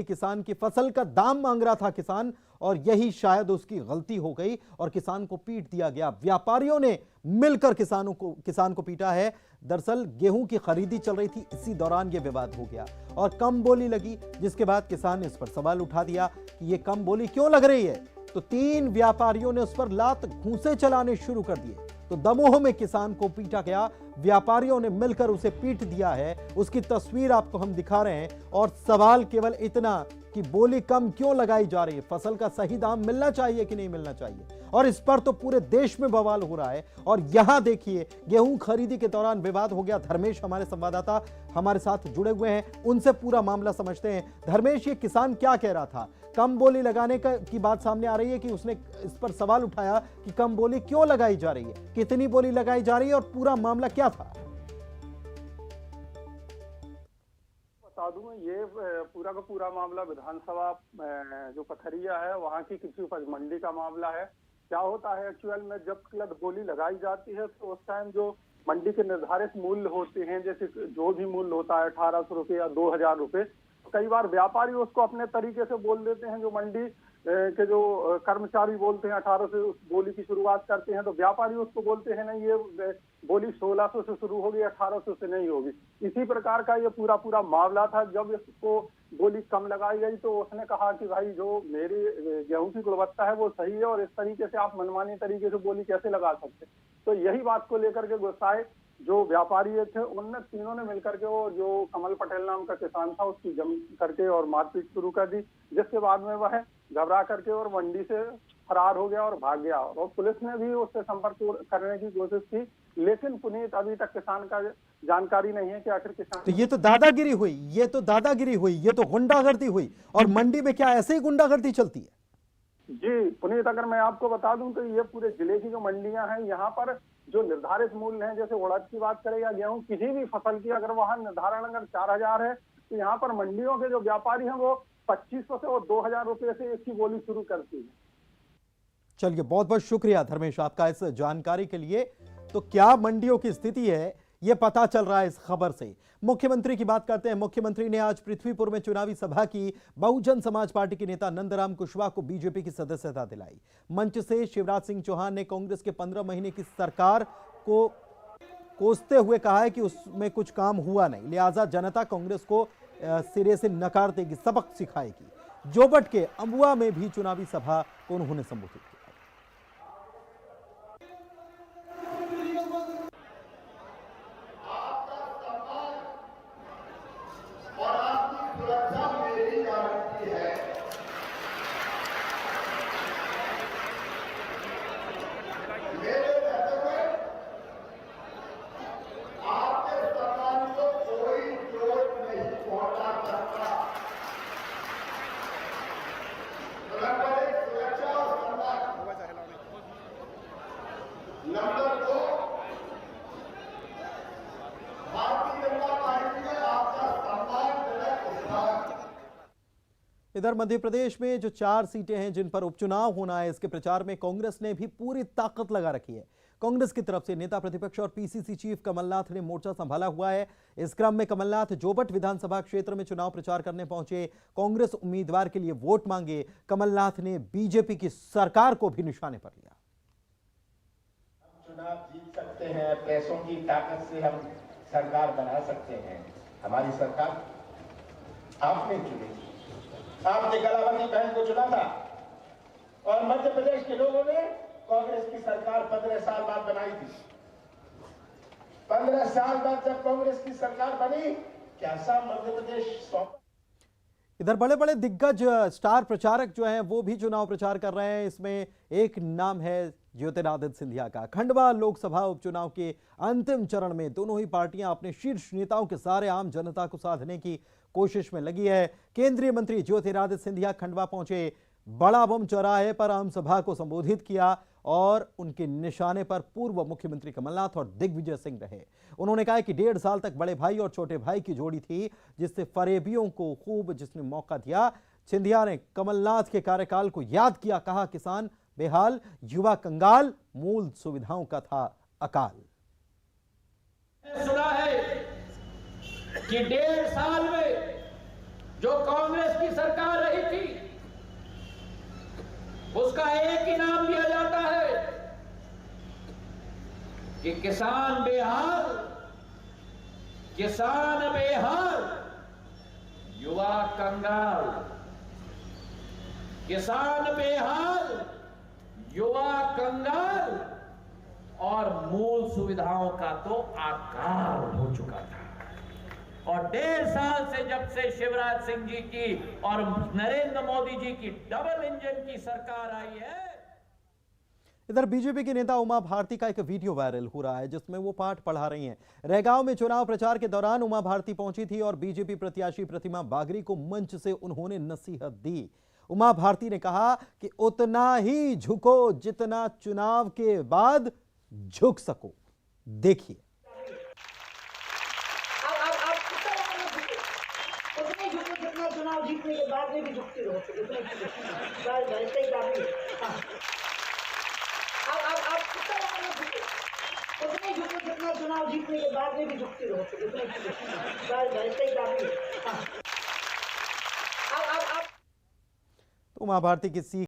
किसान की फसल का दाम मांग रहा था किसान, और यही शायद उसकी गलती हो गई और किसान को पीट दिया गया। व्यापारियों ने मिलकर किसान को पीटा है। दरअसल गेहूं की खरीदी चल रही थी, इसी दौरान यह विवाद हो गया और कम बोली लगी, जिसके बाद किसान ने इस पर सवाल उठा दिया कि यह कम बोली क्यों लग रही है। तो 3 व्यापारियों ने उस पर लात घूंसे चलाने शुरू कर दिए। तो दमोह में किसान को पीटा गया, व्यापारियों ने मिलकर उसे पीट दिया है। उसकी तस्वीर आपको हम दिखा रहे हैं और सवाल केवल इतना कि बोली कम क्यों लगाई जा रही है, फसल का सही दाम मिलना चाहिए कि नहीं मिलना चाहिए, और इस पर तो पूरे देश में बवाल हो रहा है। और यहां देखिए गेहूं खरीदी के दौरान विवाद हो गया। धर्मेश हमारे संवाददाता हमारे साथ जुड़े हुए हैं, उनसे पूरा मामला समझते हैं। धर्मेश, ये किसान क्या कह रहा था? कम बोली लगाने की बात सामने आ रही है कि उसने इस पर सवाल उठाया कि कम बोली क्यों लगाई जा रही है, कितनी बोली लगाई जा रही है और पूरा मामला क्या था? बता दूं, ये पूरा का पूरा मामला विधानसभा जो पथरिया है वहाँ की कृषि उपज मंडी का मामला है। क्या होता है एक्चुअल में, जब बोली लगाई जाती है तो उस टाइम जो मंडी के निर्धारित मूल्य होते हैं, जैसे जो भी मूल्य होता है 1800 रुपये या 2000 रुपये, कई बार व्यापारी उसको अपने तरीके से बोल देते हैं। जो मंडी के जो कर्मचारी बोलते हैं 1800 से उस बोली की शुरुआत करते हैं, तो व्यापारी उसको बोलते हैं नहीं, ये बोली 1600 से शुरू होगी, 1800 से नहीं होगी। इसी प्रकार का ये पूरा मामला था। जब इसको बोली कम लगाई गई तो उसने कहा कि भाई जो मेरी गेहूं की गुणवत्ता है वो सही है और इस तरीके से आप मनमानी तरीके से बोली कैसे लगा सकते। तो यही बात को लेकर के गुस्साए जो व्यापारी थे, उनने तीनों ने मिलकर के वो जो कमल पटेल नाम का किसान था उसकी जम करके और मारपीट शुरू कर दी, जिसके बाद में वह घबरा करके और मंडी से फरार हो गया और भाग गया। और पुलिस ने भी उससे संपर्क करने की कोशिश की, लेकिन पुनीत अभी तक किसान का जानकारी नहीं है कि आखिर किसान। तो ये तो दादागिरी हुई, ये तो गुंडागर्दी हुई। और मंडी में क्या ऐसे ही गुंडागर्दी चलती है? जी पुनीत, अगर मैं आपको बता दूं तो ये पूरे जिले की जो मंडियां हैं, यहाँ पर जो निर्धारित मूल्य हैं, जैसे उड़द की बात करें या गेहूं किसी भी फसल की, अगर वहां निर्धारण अगर 4000 है तो यहाँ पर मंडियों के जो व्यापारी हैं वो 2500 से और 2000 रुपये से एक की बोली शुरू करती है। चलिए, बहुत बहुत शुक्रिया धर्मेश आपका इस जानकारी के लिए। तो क्या मंडियों की स्थिति है यह पता चल रहा है इस खबर से। मुख्यमंत्री की बात करते हैं। मुख्यमंत्री ने आज पृथ्वीपुर में चुनावी सभा की। बहुजन समाज पार्टी के नेता नंदराम कुशवाहा को बीजेपी की सदस्यता दिलाई। मंच से शिवराज सिंह चौहान ने कांग्रेस के 15 महीने की सरकार को कोसते हुए कहा है कि उसमें कुछ काम हुआ नहीं, लिहाजा जनता कांग्रेस को सिरे से नकार देगी, सबक सिखाएगी। जोबट के अम्बुआ में भी चुनावी सभा को उन्होंने संबोधित किया। इधर मध्य प्रदेश में जो 4 सीटें हैं जिन पर उपचुनाव होना है, इसके प्रचार में कांग्रेस ने भी पूरी ताकत लगा रखी है। कांग्रेस की तरफ से नेता प्रतिपक्ष और पीसीसी चीफ कमलनाथ ने मोर्चा संभाला हुआ है। इस क्रम में कमलनाथ जोबट विधानसभा क्षेत्र में चुनाव प्रचार करने पहुंचे। कांग्रेस उम्मीदवार के लिए वोट मांगे। कमलनाथ ने बीजेपी की सरकार को भी निशाने पर लिया। चुनाव जीत सकते हैं, पैसों की ताकत से हम सरकार बना सकते हैं। हमारी सरकार आपने चुनी, आपने कलावती बहन को चुना था और मध्य प्रदेश के लोगों ने कांग्रेस की सरकार 15 साल बाद बनाई थी। 15 साल बाद जब कांग्रेस की सरकार बनी, कैसा मध्य प्रदेश सौंपा। इधर बड़े बड़े दिग्गज स्टार प्रचारक जो हैं वो भी चुनाव प्रचार कर रहे हैं। इसमें एक नाम है ज्योतिरादित्य सिंधिया का। खंडवा लोकसभा उपचुनाव के अंतिम चरण में दोनों ही पार्टियां अपने शीर्ष नेताओं के सारे आम जनता को साधने की कोशिश में लगी है। केंद्रीय मंत्री ज्योतिरादित्य सिंधिया खंडवा पहुंचे। बड़ा बम चौराहे पर आम सभा को संबोधित किया और उनके निशाने पर पूर्व मुख्यमंत्री कमलनाथ और दिग्विजय सिंह रहे। उन्होंने कहा कि 1.5 साल तक बड़े भाई और छोटे भाई की जोड़ी थी, जिससे फरेबियों को खूब जिसने मौका दिया। सिंधिया ने कमलनाथ के कार्यकाल को याद किया, कहा किसान बेहाल, युवा कंगाल, मूल सुविधाओं का था अकाल। सुना है कि 1.5 साल में जो कांग्रेस की सरकार रही थी, उसका एक ही नाम दिया जाता है कि किसान बेहाल, किसान बेहाल, युवा कंगाल। किसान बेहाल, युवा कंगाल और मूल सुविधाओं का तो आकार हो चुका था। और 1.5 साल से जब से शिवराज सिंह जी की और नरेंद्र मोदी जी की डबल इंजन की सरकार आई है। इधर बीजेपी के नेता उमा भारती का एक वीडियो वायरल हो रहा है जिसमें वो पाठ पढ़ा रही हैं। रैगांव में चुनाव प्रचार के दौरान उमा भारती पहुंची थी और बीजेपी प्रत्याशी प्रतिमा बागरी को मंच से उन्होंने नसीहत दी। उमा भारती ने कहा कि उतना ही झुको जितना चुनाव के बाद झुक सको। देखिए, जितना चुनाव जीतने के बाद में भी झुकते रहो, वैसे ही काफी। उतने झुको जितना चुनाव जीतने के बाद में भी झुकते रहो, वैसे ही काफी। तो उमा भारती की सीख